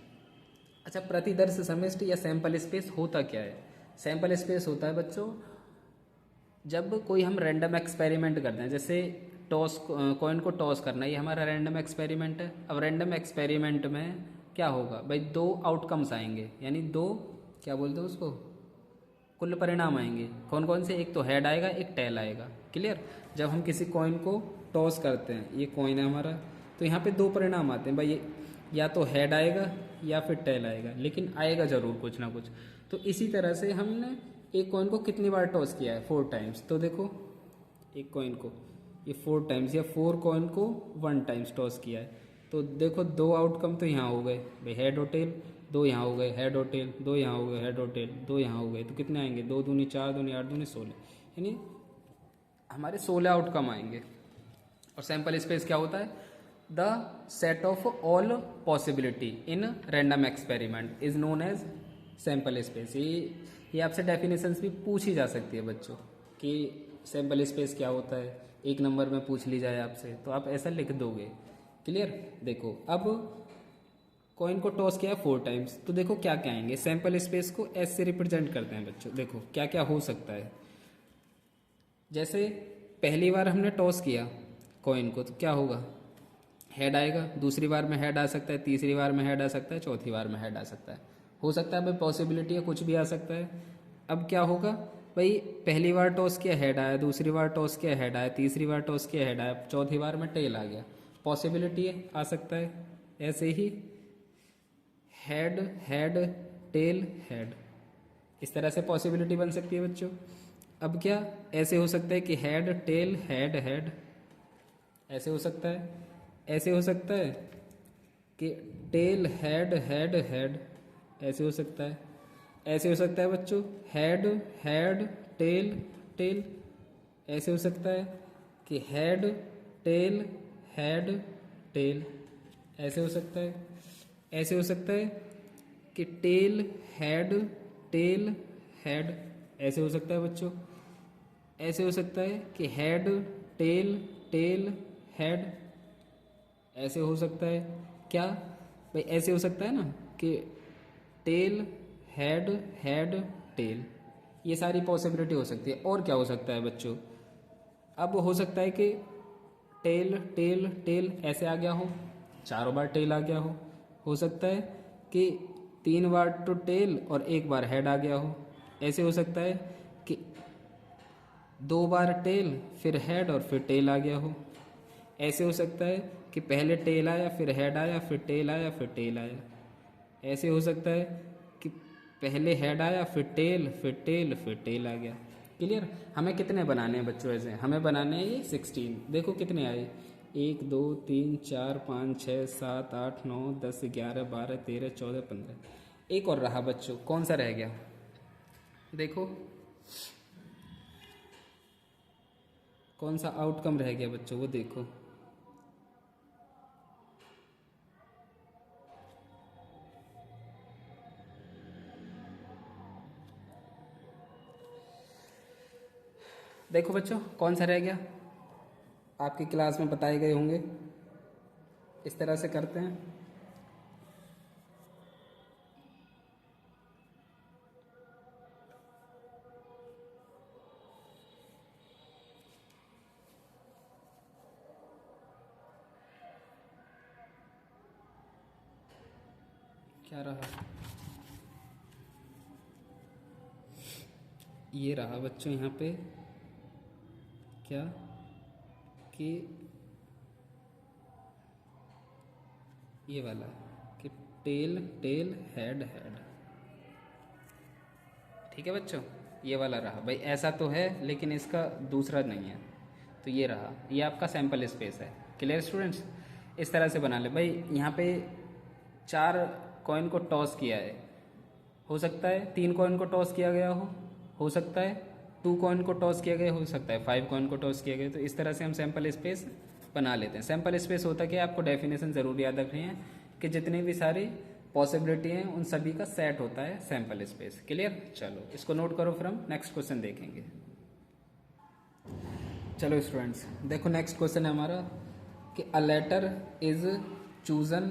Speaker 1: अच्छा प्रतिदर्श समिष्ट या सैंपल स्पेस होता क्या है, सैंपल स्पेस होता है बच्चों जब कोई हम रैंडम एक्सपेरिमेंट करते हैं, जैसे टॉस, कॉइन को टॉस करना, ये हमारा रैंडम एक्सपेरिमेंट है। अब रैंडम एक्सपेरिमेंट में क्या होगा भाई, 2 आउटकम्स आएंगे, यानी 2 क्या बोलते हैं उसको, कुल परिणाम आएंगे। कौन कौन से, एक तो हेड आएगा, एक टेल आएगा। क्लियर। जब हम किसी कॉइन को टॉस करते हैं, ये कॉइन है हमारा, तो यहाँ पे 2 परिणाम आते हैं भाई, ये या तो हेड आएगा या फिर टेल आएगा, लेकिन आएगा जरूर कुछ ना कुछ। तो इसी तरह से हमने एक कॉइन को कितनी बार टॉस किया है, 4 टाइम्स। तो देखो एक कॉइन को ये 4 टाइम्स या 4 कॉइन को 1 टाइम्स टॉस किया है, तो देखो 2 आउटकम तो यहाँ हो गए भाई, हेड और टेल, 2 यहाँ हो गए हेड और टेल, 2 यहाँ हो गए हेड और टेल, 2 यहाँ हो गए, तो कितने आएंगे, 2 दूनी 4, दूनी 8, दूनी 16, यानी हमारे 16 आउटकम आएंगे। और सैंपल स्पेस क्या होता है, the set of all possibility in random experiment is known as sample space. ये आपसे डेफिनेशंस भी पूछी जा सकती है बच्चों कि सैंपल स्पेस क्या होता है, 1 नंबर में पूछ ली जाए आपसे तो आप ऐसा लिख दोगे। क्लियर। देखो अब कॉइन को टॉस किया 4 टाइम्स, तो देखो क्या क्या आएंगे, सैंपल स्पेस को एस से रिप्रेजेंट करते हैं बच्चों। देखो क्या क्या हो सकता है, जैसे पहली बार हमने टॉस किया कॉइन को तो क्या होगा, हेड आएगा, दूसरी बार में हेड आ सकता है, तीसरी बार में हेड आ सकता है, चौथी बार में हेड आ सकता है, हो सकता है भाई पॉसिबिलिटी है कुछ भी आ सकता है। अब क्या होगा भाई, पहली बार टॉस किया हेड आया, दूसरी बार टॉस किया हेड आया, तीसरी बार टॉस किया हेड आया, चौथी बार में टेल आ गया, पॉसिबिलिटी है आ सकता है। ऐसे ही हेड हेड टेल हेड, इस तरह से पॉसिबिलिटी बन सकती है बच्चों। अब क्या ऐसे हो सकता है कि हेड टेल हेड हेड, ऐसे हो सकता है, ऐसे हो सकता है कि टेल हेड हेड हेड, ऐसे हो सकता है, ऐसे हो सकता है बच्चों हेड हेड टेल टेल, ऐसे हो सकता है कि हेड टेल हेड टेल, ऐसे हो सकता है, ऐसे हो सकता है कि टेल हेड टेल हेड, ऐसे हो सकता है बच्चों, ऐसे हो सकता है कि हेड टेल टेल हेड, ऐसे हो सकता है क्या भाई, ऐसे हो सकता है ना कि टेल हेड हेड टेल, ये सारी पॉसिबिलिटी हो सकती है। और क्या हो सकता है बच्चों, अब हो सकता है कि टेल टेल टेल ऐसे आ गया हो, 4 बार टेल आ गया हो सकता है कि 3 बार तो टेल और 1 बार हेड आ गया हो, ऐसे हो सकता है कि 2 बार टेल फिर हेड और फिर टेल आ गया हो, ऐसे हो सकता है कि पहले टेल आया फिर हेड आया फिर टेल आया फिर टेल आया, ऐसे हो सकता है कि पहले हेड आया फिर टेल फिर टेल फिर टेल आ गया। क्लियर। हमें कितने बनाने हैं बच्चों, ऐसे हमें बनाने हैं ये 16। देखो कितने आए, 1 2 3 4 5 6 7 8 9 10 11 12 13 14 15, एक और रहा बच्चों, कौन सा रह गया, देखो कौन सा आउटकम रह गया बच्चों, वो देखो, देखो बच्चों कौन सा रह गया, आपकी क्लास में बताए गए होंगे, इस तरह से करते हैं। क्या रहा, ये रहा बच्चों यहाँ पे क्या कि ये वाला कि टेल टेल हेड हेड, ठीक है बच्चों, ये वाला रहा भाई। ऐसा तो है लेकिन इसका दूसरा नहीं है, तो ये रहा, ये आपका सैंपल स्पेस है। Clear students? इस तरह से बना ले भाई। यहाँ पे 4 कॉइन को टॉस किया है, हो सकता है 3 कॉइन को टॉस किया गया हो सकता है 2 कॉइन को टॉस किया गया, हो सकता है 5 कॉइन को टॉस किया गया। तो इस तरह से हम सैंपल स्पेस बना लेते हैं। सैंपल स्पेस होता क्या है, आपको डेफिनेशन जरूर याद रखनी है कि जितनी भी सारी पॉसिबिलिटी हैं उन सभी का सेट होता है सैंपल स्पेस। क्लियर? चलो इसको नोट करो, फिर हम नेक्स्ट क्वेश्चन देखेंगे। चलो स्टूडेंट्स देखो, नेक्स्ट क्वेश्चन है हमारा कि a letter is chosen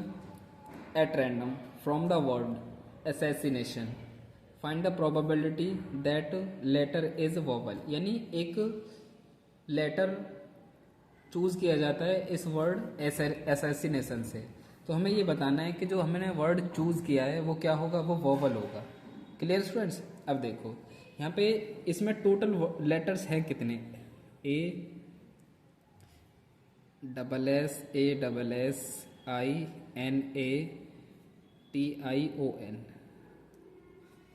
Speaker 1: at random from the word assassination, find the probability that letter is vowel. यानी एक लेटर चूज किया जाता है इस वर्ड असैसिनेशन से, तो हमें ये बताना है कि जो हमने वर्ड चूज किया है वो क्या होगा, वो वोवल होगा। Clear students? अब देखो यहाँ पे इसमें टोटल लेटर्स हैं कितने, a double s i n a t i o n.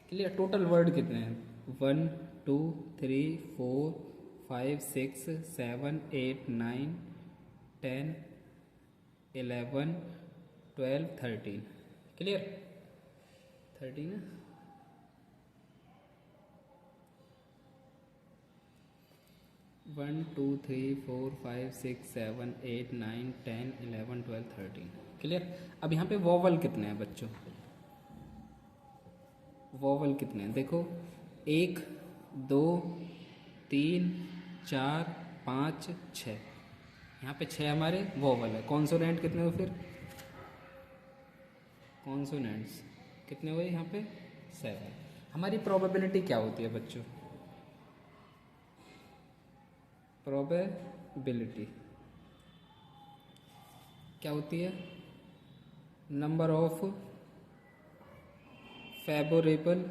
Speaker 1: Clear? Total word कितने हैं, 1 2 3 4 5 6 7 8 9 10 11 12 13। क्लियर? 13 है। 1 2 3 4 5 6 7 8 9 10 11 12 13। क्लियर? अब यहाँ पे वोवल कितने हैं बच्चों, वोवल कितने हैं देखो, 1 2 3 4 5 6। यहाँ पे 6 हमारे वोवल है। कॉन्सोनेंट कितने हुए फिर, कॉन्सोनेंट्स कितने हुए यहाँ पे, 7। हमारी प्रोबेबिलिटी क्या होती है बच्चों, प्रोबेबिलिटी क्या होती है, number of favourable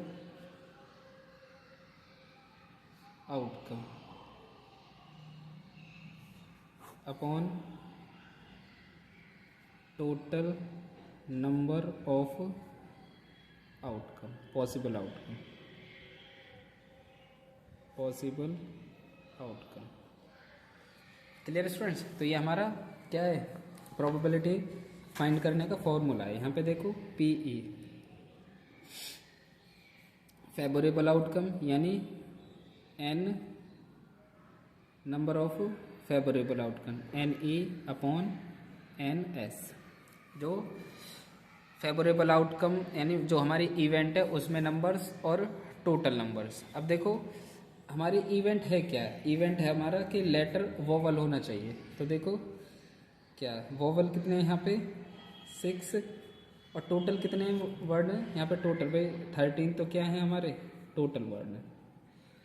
Speaker 1: outcome upon total number of outcome, possible outcome, possible outcome. Clear students? तो ये हमारा क्या है, प्रोबेबिलिटी फाइंड करने का फॉर्मूला है। यहाँ पे देखो पीई फेवरेबल आउटकम यानी n number of favourable outcome, n e upon n s. जो फेवरेबल आउटकम यानी जो हमारी इवेंट है उसमें नंबर्स और टोटल नंबर्स। अब देखो हमारी इवेंट है क्या, इवेंट है हमारा कि लेटर वोवल होना चाहिए। तो देखो क्या वोवल कितने हैं यहाँ पे, 6, और टोटल कितने वर्ड हैं यहाँ पे, टोटल भाई 13 तो क्या है हमारे टोटल वर्ड है,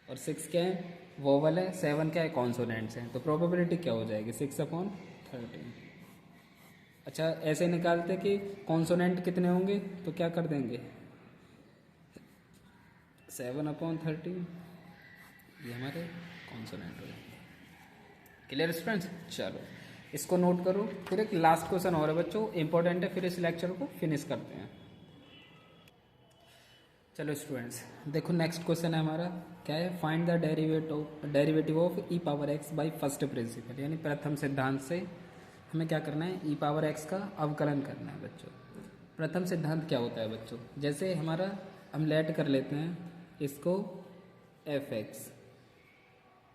Speaker 1: और 6 क्या है वोवल है, 7 क्या है कॉन्सोनेंट्स हैं। तो प्रोबेबिलिटी क्या हो जाएगी, 6/13। अच्छा ऐसे निकालते कि कॉन्सोनेंट कितने होंगे, तो क्या कर देंगे 7/13, ये हमारे कॉन्सोनेंट हो जाएंगे। Clear students? चलो इसको नोट करो। फिर एक लास्ट क्वेश्चन और है बच्चों, इंपॉर्टेंट है, फिर इस लेक्चर को फिनिश करते हैं। चलो स्टूडेंट्स देखो नेक्स्ट क्वेश्चन है हमारा, क्या है, find the derivative of E power x by first principle. यानी प्रथम सिद्धांत से हमें क्या करना है, ई पावर एक्स का अवकलन करना है बच्चों। प्रथम सिद्धांत क्या होता है बच्चों, जैसे हमारा हम लेट कर लेते हैं इसको एफ एक्स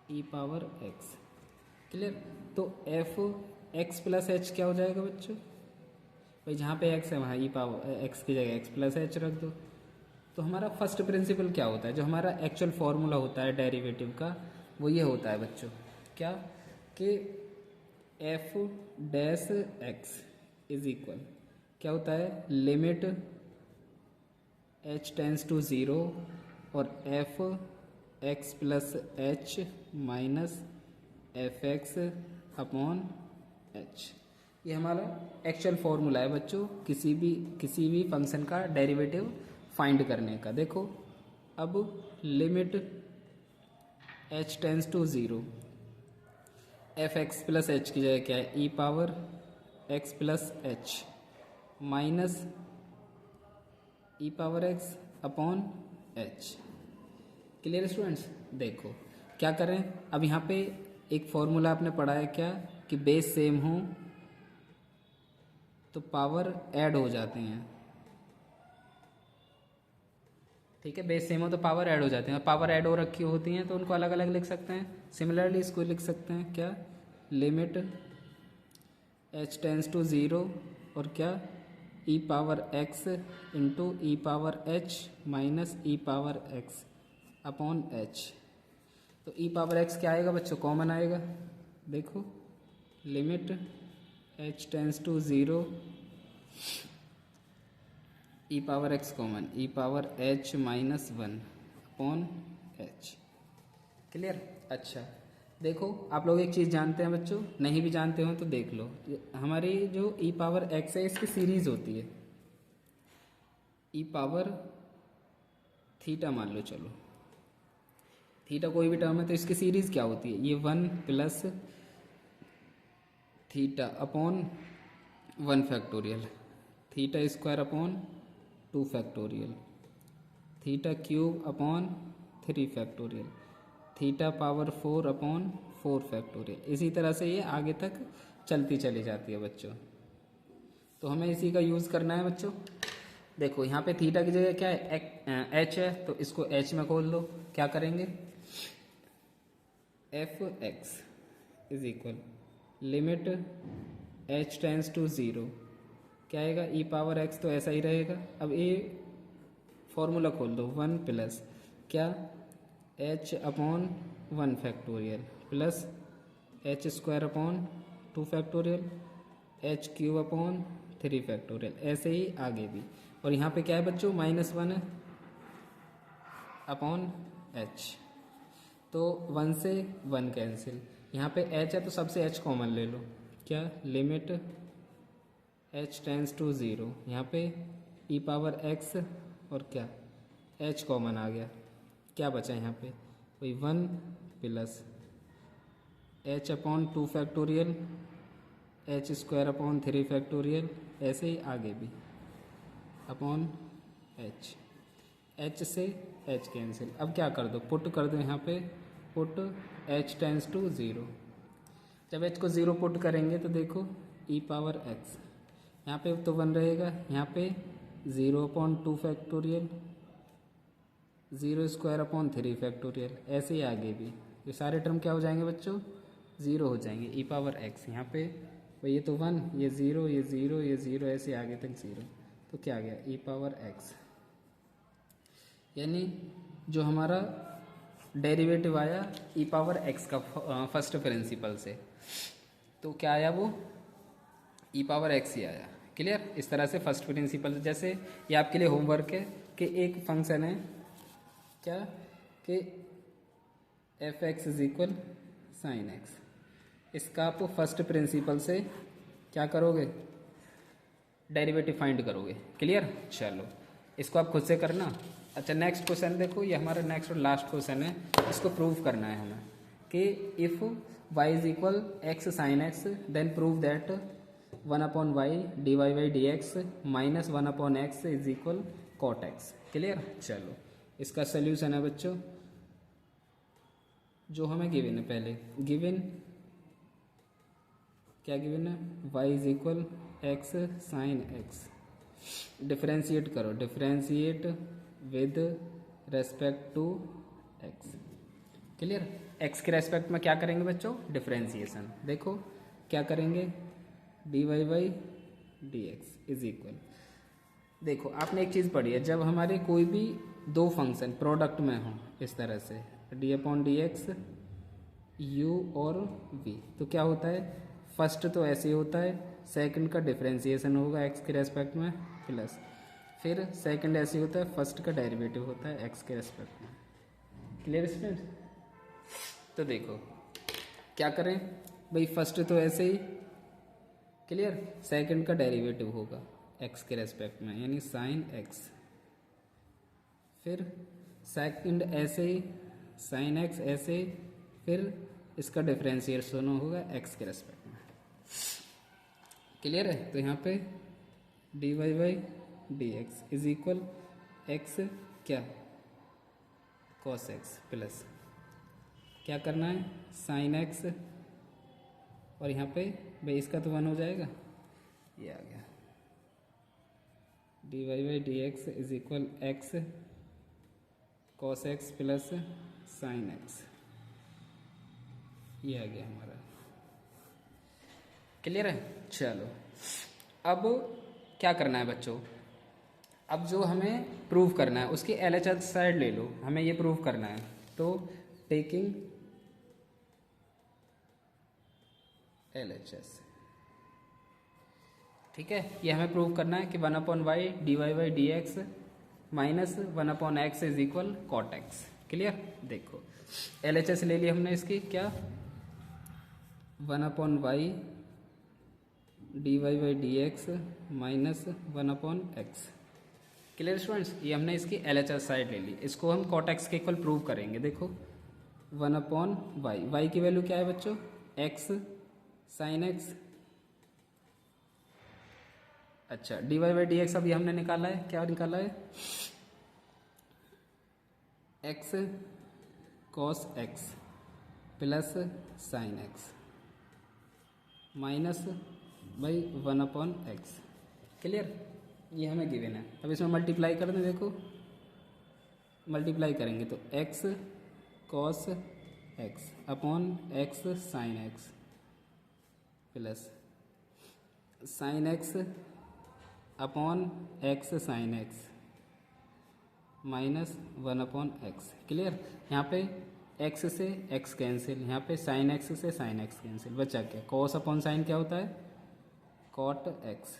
Speaker 1: ई पावर एक्स। क्लियर? तो एफ एक्स प्लस एच क्या हो जाएगा बच्चों, भाई जहाँ पे एक्स है वहाँ ई पावर एक्स की जगह एक्स प्लस एच रख दो। तो हमारा फर्स्ट प्रिंसिपल क्या होता है, जो हमारा एक्चुअल फॉर्मूला होता है डेरिवेटिव का, वो ये होता है बच्चों, क्या कि F dash x is equal क्या होता है, लिमिट एच टेंस टू 0 और F x plus h minus F x upon H. ये हमारा एक्चुअल फॉर्मूला है बच्चों किसी भी फंक्शन का डेरिवेटिव फाइंड करने का। देखो अब limit h tends to 0, f x plus h की जगह क्या है, e power x plus h minus e power x upon h. Clear students. देखो क्या करें, अब यहाँ पे एक फॉर्मूला आपने पढ़ा है क्या, कि बेस सेम हो तो पावर ऐड हो जाते हैं। ठीक है, बेस सेम हो तो पावर ऐड हो जाते हैं, पावर ऐड हो रखी होती हैं तो उनको अलग अलग लिख सकते हैं। सिमिलरली इसको लिख सकते हैं क्या, limit h tends to zero और क्या, e power x into e power h minus e power x upon h. तो ई पावर एक्स क्या आएगा बच्चों, कॉमन आएगा। देखो limit h tends to zero, e power x common, e power h minus one upon h. Clear. अच्छा देखो आप लोग एक चीज़ जानते हैं बच्चों, नहीं भी जानते हो तो देख लो, हमारी जो ई पावर एक्स है इसकी सीरीज होती है ई पावर थीटा, मान लो चलो थीटा कोई भी टर्म है तो इसकी सीरीज क्या होती है, ये one plus theta upon one factorial, theta square upon two factorial, theta cube upon three factorial, theta power four upon four factorial. इसी तरह से ये आगे तक चलती चली जाती है बच्चों। तो हमें इसी का यूज़ करना है बच्चों। देखो यहाँ पे थीटा की जगह क्या है, एच है, तो इसको एच में खोल लो। क्या करेंगे, f x is equal limit h tends to zero, क्या आएगा, ई पावर एक्स तो ऐसा ही रहेगा। अब ये फॉर्मूला खोल दो, वन प्लस क्या, H upon one factorial plus H square upon two factorial, H cube upon three factorial, ऐसे ही आगे भी। और यहाँ पे क्या है बच्चों, माइनस वन है अपॉन एच, तो वन से वन कैंसिल। यहाँ पे एच है तो सबसे एच कॉमन ले लो, क्या, limit h tends to zero, यहाँ पे ई पावर एक्स और क्या, एच कॉमन आ गया, क्या बचा यहाँ पे, वही one plus h upon two factorial, h square upon three factorial, ऐसे ही आगे भी अपॉन एच, एच से एच कैंसिल। अब क्या कर दो, पुट कर दो यहाँ पे, put h tends to zero. जब एच को ज़ीरो पुट करेंगे तो देखो ई पावर एक्स, यहाँ पे तो वन रहेगा, यहाँ पे zero upon two factorial, zero square upon three factorial, ऐसे ही आगे भी। ये सारे टर्म क्या हो जाएंगे बच्चों, ज़ीरो हो जाएंगे। ई पावर एक्स यहाँ पे ये तो वन, ये ज़ीरो, ये ज़ीरो, ये ज़ीरो, ऐसे आगे तक ज़ीरो, तो क्या आ गया, ई पावर एक्स। यानी जो हमारा डेरिवेटिव आया ई पावर एक्स का फर्स्ट प्रिंसिपल से, तो क्या आया, वो ई पावर एक्स ही आया। क्लियर। इस तरह से फर्स्ट प्रिंसिपल, जैसे ये आपके लिए होमवर्क है कि एक फंक्शन है क्या, कि F x is equal sine x, इसका आप फर्स्ट प्रिंसिपल से क्या करोगे, डेरिवेटिव फाइंड करोगे। क्लियर। चलो इसको आप खुद से करना। अच्छा नेक्स्ट क्वेश्चन देखो, ये हमारा नेक्स्ट और लास्ट क्वेश्चन है, इसको प्रूव करना है हमें कि if y is equal x sine x then prove that one upon y d y by d x minus one upon x is equal cot x. Clear. चलो इसका सोल्यूशन है बच्चों, जो हमें गिवन है, पहले गिवन क्या गिवन है, y is equal x sine x, differentiate करो, differentiate with respect to x। Clear. x के रेस्पेक्ट में क्या करेंगे बच्चों, डिफ्रेंशिएशन। देखो क्या करेंगे, d y by d x is equal, देखो आपने एक चीज़ पढ़ी है, जब हमारे कोई भी दो फंक्शन प्रोडक्ट में हो इस तरह से D upon d x you और वी, तो क्या होता है, फर्स्ट तो ऐसे ही होता है, सेकंड का डिफ्रेंशिएशन होगा एक्स के रेस्पेक्ट में प्लस, फिर सेकंड ऐसे ही होता है, फर्स्ट का डेरिवेटिव होता है एक्स के रेस्पेक्ट में। Clear student. तो देखो क्या करें भाई, फर्स्ट तो ऐसे ही, क्लियर, सेकंड का डेरिवेटिव होगा एक्स के रेस्पेक्ट में यानी साइन एक्स, फिर सेकंड ऐसे ही साइन एक्स ऐसे, फिर इसका डिफरेंशिएशन होगा एक्स के रेस्पेक्ट में। क्लियर है? तो यहाँ पे d y by d x is equal x क्या कॉस एक्स प्लस क्या करना है साइन एक्स, और यहाँ पे भाई इसका तो 1 हो जाएगा, ये आ गया d y by d x is equal x cos x plus sine x, ये आ गया हमारा। क्लियर है? चलो अब क्या करना है बच्चों, अब जो हमें प्रूव करना है उसकी LHS साइड ले लो, हमें ये प्रूव करना है। तो टेकिंग LHS, ठीक है, ये हमें प्रूव करना है कि 1/y dy by d x minus 1/x is equal cot x. Clear? देखो LHS ले ली हमने इसकी, क्या 1/y dy by d x minus 1/x। Clear students? ये हमने इसकी LHS साइड ले ली, इसको हम कॉट एक्स के इक्वल प्रूव करेंगे। देखो 1/y, y की वैल्यू क्या है बच्चों x साइन एक्स, अच्छा d y by d x अभी हमने निकाला है, क्या निकाला है x cos x plus sine x minus by 1/x। Clear? ये हमें गिवन है। अब इसमें मल्टीप्लाई कर दें, देखो मल्टीप्लाई करेंगे तो x cos x upon x sine x plus sine x upon x sine x minus 1/x। Clear? यहाँ पे x से x कैंसिल, यहाँ पे साइन x से साइन x कैंसिल, बचा क्या कॉस अपॉन साइन क्या होता है कॉट x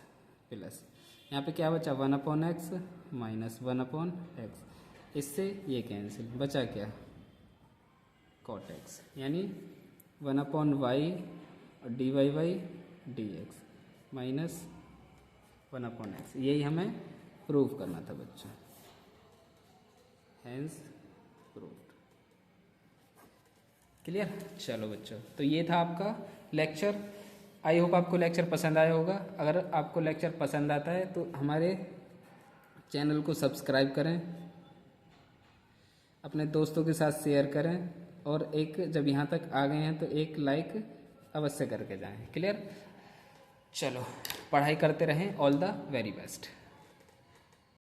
Speaker 1: प्लस यहाँ पे क्या बचा 1/x माइनस 1/x, इससे ये कैंसिल, बचा क्या कॉट x, यानी 1/y dy by d x minus 1/x। यही हमें प्रूव करना था बच्चों, हैंस प्रूव्ड। क्लियर? चलो बच्चों, तो ये था आपका लेक्चर। आई होप आपको लेक्चर पसंद आया होगा। अगर आपको लेक्चर पसंद आता है तो हमारे चैनल को सब्सक्राइब करें, अपने दोस्तों के साथ शेयर करें, और एक जब यहाँ तक आ गए हैं तो एक लाइक अवश्य करके जाएं। क्लियर? चलो पढ़ाई करते रहें। All the very best.